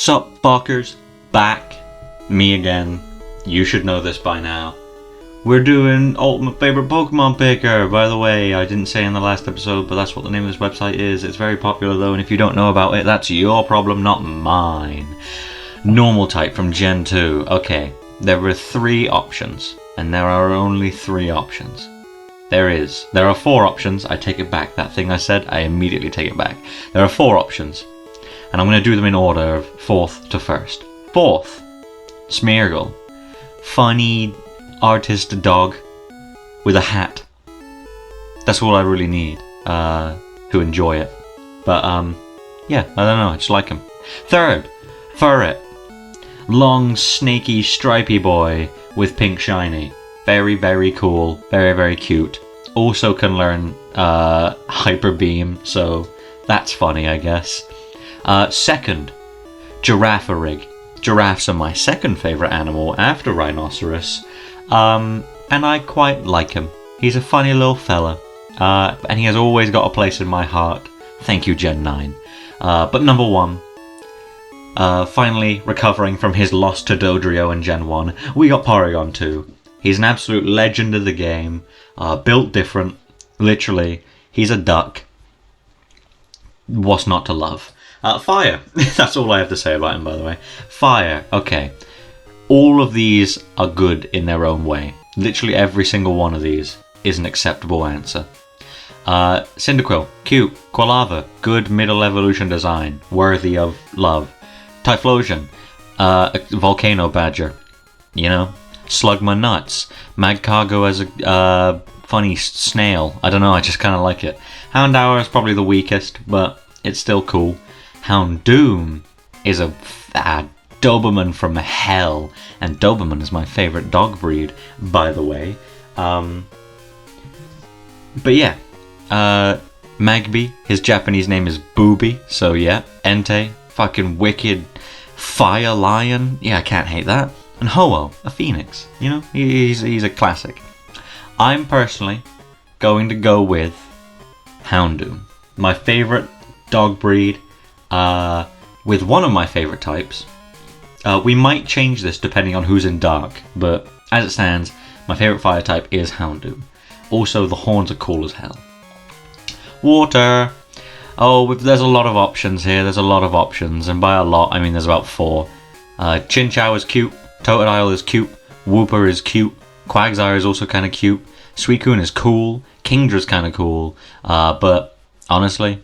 Sup, fuckers? Back. Me again. You should know this by now. We're doing Ultimate Favorite Pokemon Picker. By the way, I didn't say in the last episode, but that's what the name of this website is. It's very popular though, and if you don't know about it, that's your problem, not mine. Normal type from Gen 2. Okay, there were 3 options, and there are only 3 options. There are 4 options. I take it back. That thing I said, I immediately take it back. There are 4 options, and I'm going to do them in order of 4th to 1st. 4th, Smeargle. Funny artist dog with a hat. That's all I really need to enjoy it. But yeah, I don't know, I just like him. 3rd, Furret. Long, snaky, stripy boy with pink shiny. Very, very cool. Very, very cute. Also can learn Hyper Beam, so that's funny, I guess. 2nd, Giraffe-a-rig. Giraffes are my 2nd favourite animal after Rhinoceros. And I quite like him. He's a funny little fella. And he has always got a place in my heart. Thank you, Gen 9. But number 1, finally recovering from his loss to Dodrio in Gen 1, we got Porygon 2. He's an absolute legend of the game. Built different. Literally, he's a duck. What's not to love? Fire. That's all I have to say about him, by the way. Fire. Okay. All of these are good in their own way. Literally every single one of these is an acceptable answer. Cyndaquil, cute. Quilava, good middle evolution design, worthy of love. Typhlosion, a volcano badger, you know. Slugma nuts. Magcargo as a funny snail. I don't know, I just kind of like it. Houndour is probably the weakest, but it's still cool. Houndoom is a Doberman from hell, and Doberman is my favourite dog breed, by the way. But yeah, Magby, his Japanese name is Booby, so yeah. Entei, fucking wicked fire lion, yeah, I can't hate that. And Ho-Oh, a phoenix, you know, he's a classic. I'm personally going to go with Houndoom, my favourite dog breed, with one of my favourite types. We might change this depending on who's in dark, but as it stands, my favourite fire type is Houndoom. Also, the horns are cool as hell. Water. Oh, there's a lot of options here. There's a lot of options, and by a lot, I mean there's about 4. Chinchou is cute. Totodile is cute. Wooper is cute. Quagsire is also kind of cute. Suicune is cool. Kingdra's kind of cool. But honestly,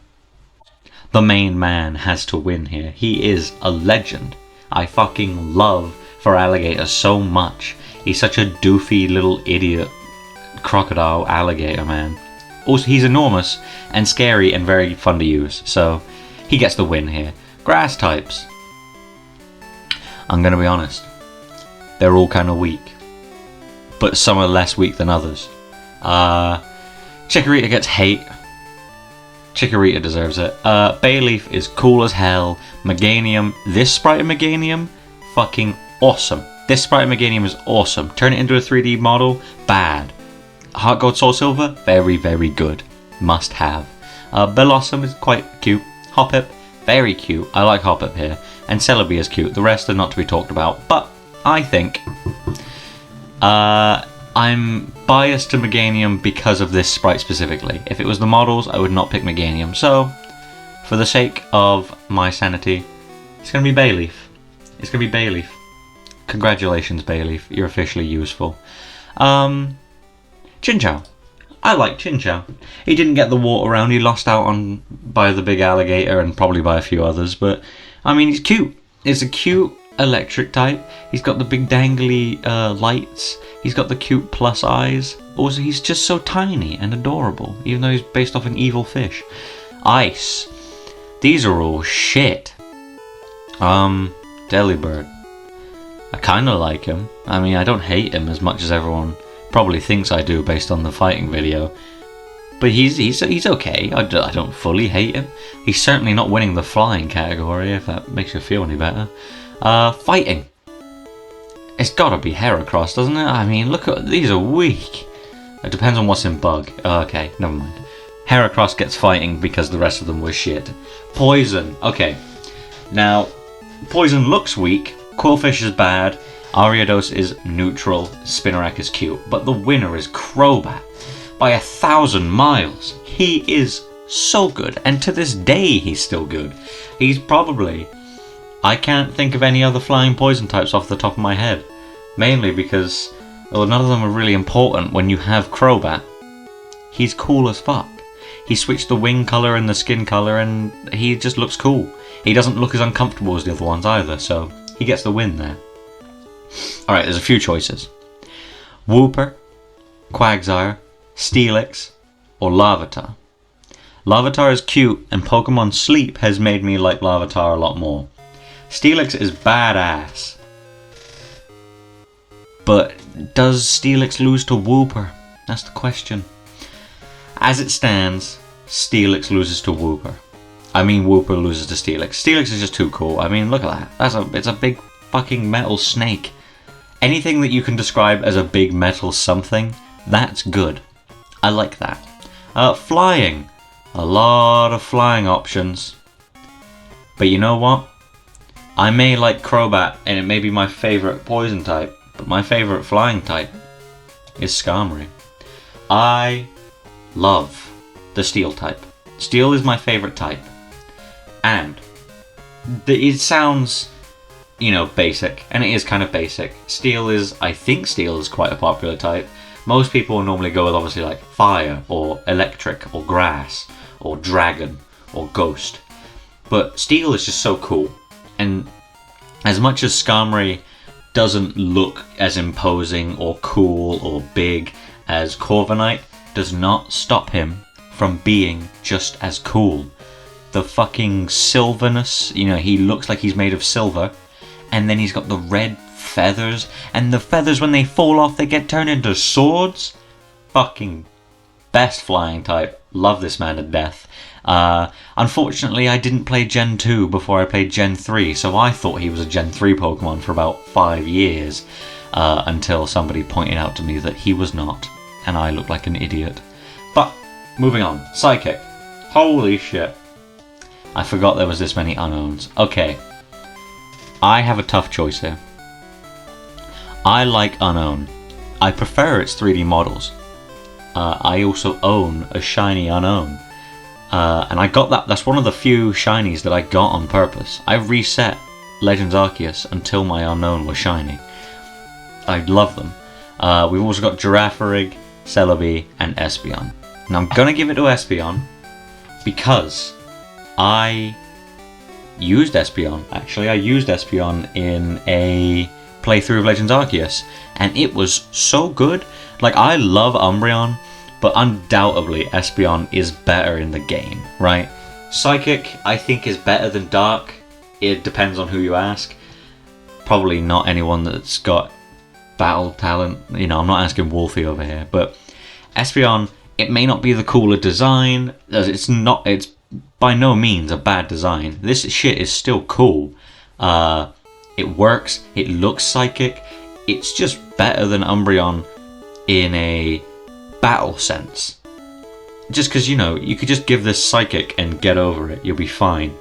the main man has to win here. He is a legend. I fucking love Feraligatr so much. He's such a doofy little idiot crocodile alligator, man. Also, he's enormous and scary and very fun to use, so he gets the win here. Grass types. I'm gonna be honest. They're all kind of weak. But some are less weak than others. Chikorita gets hate. Chikorita deserves it. Bayleaf is cool as hell. Meganium, this sprite of Meganium, fucking awesome. This sprite of Meganium is awesome. Turn it into a 3D model, bad. Heart Gold Soul Silver, very, very good. Must have. Bellossom is quite cute. Hoppip, very cute. I like Hoppip here. And Celebi is cute. The rest are not to be talked about. But I think I'm biased to Meganium because of this sprite specifically. If it was the models, I would not pick Meganium. So, for the sake of my sanity, it's going to be Bayleaf. It's going to be Bayleaf. Congratulations, Bayleaf. You're officially useful. Chinchou. I like Chinchou. He didn't get the water round. He lost out on by the big alligator and probably by a few others. But, I mean, he's cute. It's a cute electric type. He's got the big dangly lights. He's got the cute plus eyes. Also, he's just so tiny and adorable, even though he's based off an evil fish. Ice. These are all shit. Delibird. I kind of like him. I mean, I don't hate him as much as everyone probably thinks I do based on the fighting video. But he's okay. I don't fully hate him. He's certainly not winning the flying category, if that makes you feel any better. Fighting. It's gotta be Heracross, doesn't it? I mean, look at these are weak. It depends on what's in bug. Okay, never mind. Heracross gets fighting because the rest of them were shit. Poison. Okay. Now, Poison looks weak, Quillfish is bad, Ariados is neutral, Spinarak is cute, but the winner is Crobat. By 1,000 miles. He is so good, and to this day he's still good. He's probably... I can't think of any other flying poison types off the top of my head. Mainly because, well, none of them are really important when you have Crobat. He's cool as fuck. He switched the wing colour and the skin colour and he just looks cool. He doesn't look as uncomfortable as the other ones either, so he gets the win there. Alright, there's a few choices. Wooper, Quagsire, Steelix, or Larvitar. Larvitar is cute and Pokemon Sleep has made me like Larvitar a lot more. Steelix is badass. But does Steelix lose to Wooper? That's the question. As it stands, Steelix loses to Wooper. I mean Wooper loses to Steelix. Steelix is just too cool. I mean, look at that. It's a big fucking metal snake. Anything that you can describe as a big metal something, that's good. I like that. Flying. A lot of flying options. But you know what? I may like Crobat and it may be my favourite poison type, but my favourite flying type is Skarmory. I love the Steel type. Steel is my favourite type. And it sounds, you know, basic, and it is kind of basic. I think Steel is quite a popular type. Most people normally go with obviously like Fire, or Electric, or Grass, or Dragon, or Ghost. But Steel is just so cool. And as much as Skarmory doesn't look as imposing or cool or big as Corviknight, does not stop him from being just as cool. The fucking silverness, you know, he looks like he's made of silver, and then he's got the red feathers, and the feathers when they fall off they get turned into swords. Fucking best flying type. Love this man to death. Unfortunately, I didn't play Gen 2 before I played Gen 3, so I thought he was a Gen 3 Pokemon for about 5 years, until somebody pointed out to me that he was not, and I looked like an idiot. But, moving on. Psychic. Holy shit. I forgot there was this many unknowns. Okay. I have a tough choice here. I like Unknown. I prefer its 3D models. I also own a shiny Unknown. And I got that. That's one of the few shinies that I got on purpose. I reset Legends Arceus until my Unknown was shiny. I love them. We've also got Girafarig, Celebi, and Espeon. Now I'm gonna give it to Espeon because I used Espeon. Actually, I used Espeon in a playthrough of Legends Arceus, and it was so good. Like, I love Umbreon, but undoubtedly Espeon is better in the game, right? Psychic, I think, is better than Dark. It depends on who you ask. Probably not anyone that's got battle talent. You know, I'm not asking Wolfie over here, but Espeon, it may not be the cooler design. It's by no means a bad design. This shit is still cool. It works. It looks psychic. It's just better than Umbreon in a battle sense. Just because, you know, you could just give this psychic and get over it. You'll be fine.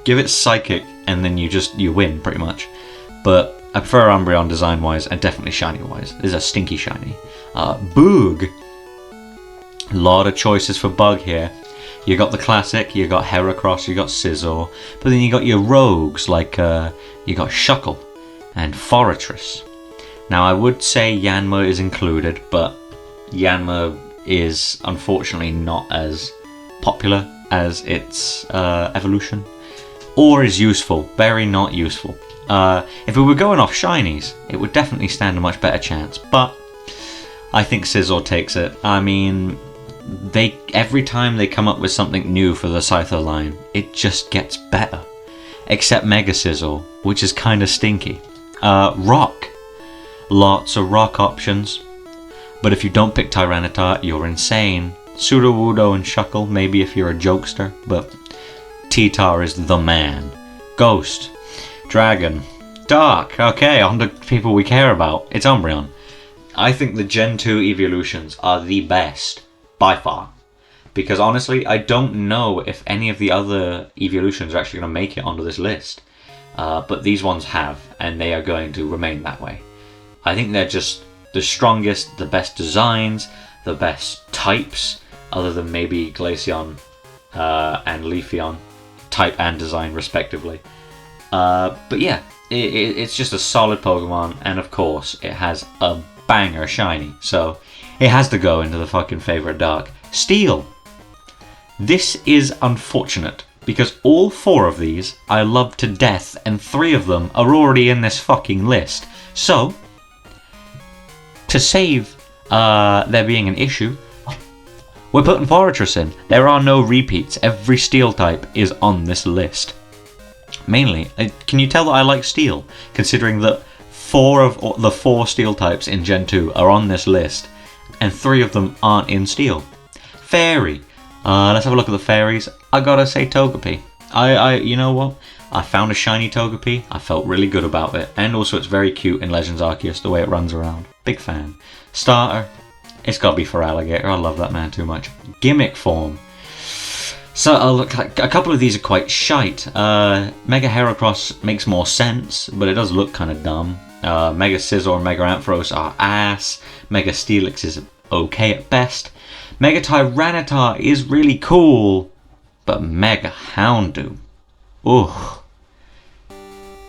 Give it psychic and then you win pretty much. But I prefer Umbreon design wise and definitely shiny wise. This is a stinky shiny. Boog. A lot of choices for Bug here. You got the classic, you got Heracross, you got Scizor, but then you got your rogues like you got Shuckle and Forretress. Now I would say Yanma is included, but Yanma is unfortunately not as popular as its evolution, or is useful. Very not useful. If we were going off shinies, it would definitely stand a much better chance, but I think Scizor takes it. I mean, every time they come up with something new for the Scyther line, it just gets better. Except Mega Scizor, which is kind of stinky. Rock. Lots of rock options. But if you don't pick Tyranitar, you're insane. Sudowoodo and Shuckle, maybe if you're a jokester, but T-Tar is the man. Ghost. Dragon. Dark. Okay, on to people we care about. It's Umbreon. I think the Gen 2 evolutions are the best. By far. Because honestly, I don't know if any of the other evolutions are actually going to make it onto this list. but these ones have, and they are going to remain that way. I think they're just the strongest, the best designs, the best types, other than maybe Glaceon and Leafeon, type and design respectively. But yeah, it's just a solid Pokemon, and of course it has a banger shiny, so it has to go into the fucking favorite dark. Steel. This is unfortunate, because all 4 of these I love to death, and 3 of them are already in this fucking list. So, to save there being an issue, we're putting Fortress in. There are no repeats. Every Steel type is on this list. Mainly, can you tell that I like Steel, considering that 4 of the 4 Steel types in Gen 2 are on this list, and 3 of them aren't in Steel. Fairy. Let's have a look at the fairies. I gotta say Togepi. You know what? I found a shiny Togepi. I felt really good about it. And also it's very cute in Legends Arceus, the way it runs around. Big fan. Starter. It's gotta be for Alligator. I love that man too much. Gimmick form. So look, a couple of these are quite shite. Mega Heracross makes more sense, but it does look kind of dumb. Mega Scizor and Mega Ampharos are ass. Mega Steelix is okay at best. Mega Tyranitar is really cool, but Mega Houndoom, ugh.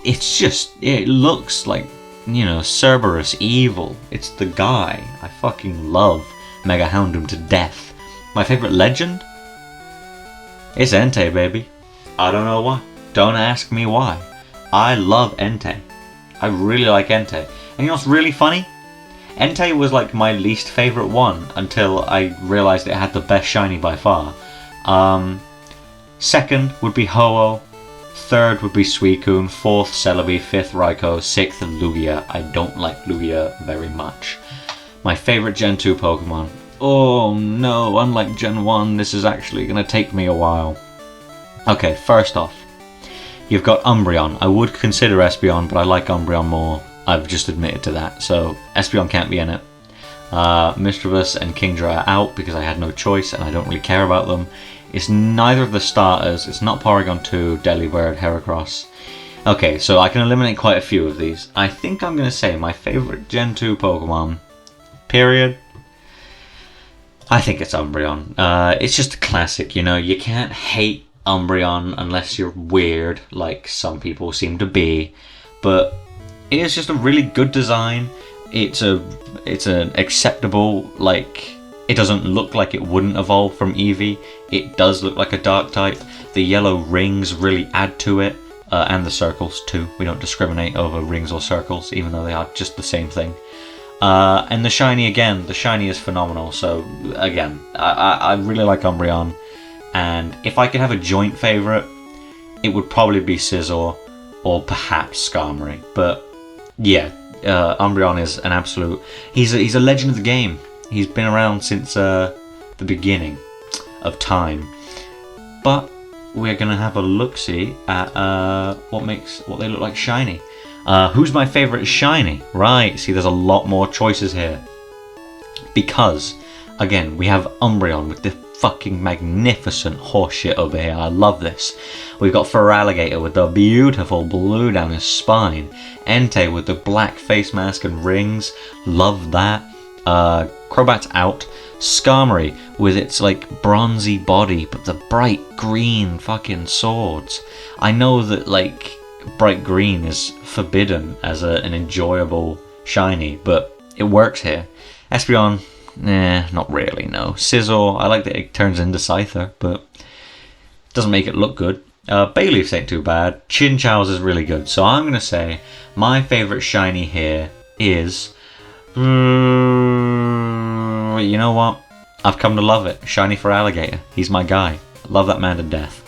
It's just, it looks like, you know, Cerberus evil. It's the guy. I fucking love Mega Houndoom to death. My favorite legend? It's Entei, baby. I don't know why. Don't ask me why. I love Entei. I really like Entei. And you know what's really funny? Entei was like my least favourite one until I realised it had the best shiny by far. Second would be Ho-Oh. Third would be Suicune. Fourth, Celebi. Fifth, Raikou. Sixth, Lugia. I don't like Lugia very much. My favourite Gen 2 Pokemon. Oh no, unlike Gen 1, this is actually going to take me a while. Okay, first off, you've got Umbreon. I would consider Espeon, but I like Umbreon more. I've just admitted to that, so Espeon can't be in it. Mischievous and Kingdra are out because I had no choice and I don't really care about them. It's neither of the starters. It's not Porygon 2, Delibird, Heracross. Okay, so I can eliminate quite a few of these. I think I'm going to say my favourite Gen 2 Pokemon, period. I think it's Umbreon. It's just a classic, you know. You can't hate Umbreon unless you're weird, like some people seem to be. But it is just a really good design. It's an acceptable, like, it doesn't look like it wouldn't evolve from Eevee. It does look like a dark type. The yellow rings really add to it, and the circles too. We don't discriminate over rings or circles, even though they are just the same thing. And the shiny again, the shiny is phenomenal. So again, I really like Umbreon, and if I could have a joint favourite, it would probably be Scizor or perhaps Skarmory. But yeah, Umbreon is an absolute. He's a legend of the game. He's been around since the beginning of time. But we're gonna have a look-see at what they look like shiny. Who's my favourite shiny? Right, see, there's a lot more choices here. Because, again, we have Umbreon with the fucking magnificent horseshit over here. I love this. We've got Feraligatr with the beautiful blue down his spine. Entei with the black face mask and rings. Love that. Crobat's out. Skarmory with its like bronzy body but the bright green fucking swords. I know that like bright green is forbidden as an enjoyable shiny, but it works here. Espeon, not really, no. Scizor, I like that it turns into Scyther, but doesn't make it look good. Bayleaf ain't too bad. Chinchou's is really good. So I'm going to say my favourite shiny here is... you know what? I've come to love it. Shiny Feraligatr. He's my guy. Love that man to death.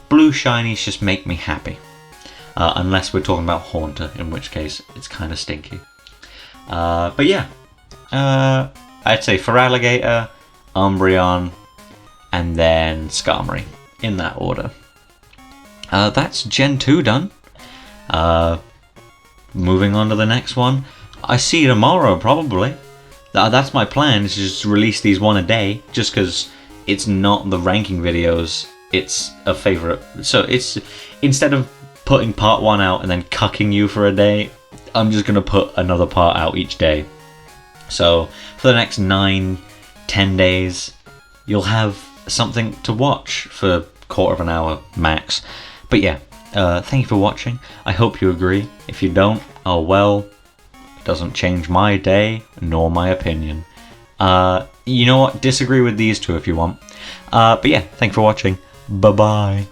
Blue shinies just make me happy. Unless we're talking about Haunter, in which case it's kind of stinky. But yeah. I'd say Feraligatr, Umbreon, and then Skarmory. In that order. That's Gen 2 done. Moving on to the next one. I see you tomorrow, probably. That's my plan, is to just release these one a day, just because it's not the ranking videos, it's a favourite. So it's, instead of putting part 1 out and then cucking you for a day. I'm just going to put another part out each day. So for the next 9-10 days, you'll have something to watch for a quarter of an hour max. But yeah, thank you for watching. I hope you agree. If you don't, oh well, it doesn't change my day nor my opinion. You know what? Disagree with these two if you want. But yeah, thanks for watching. Bye-bye.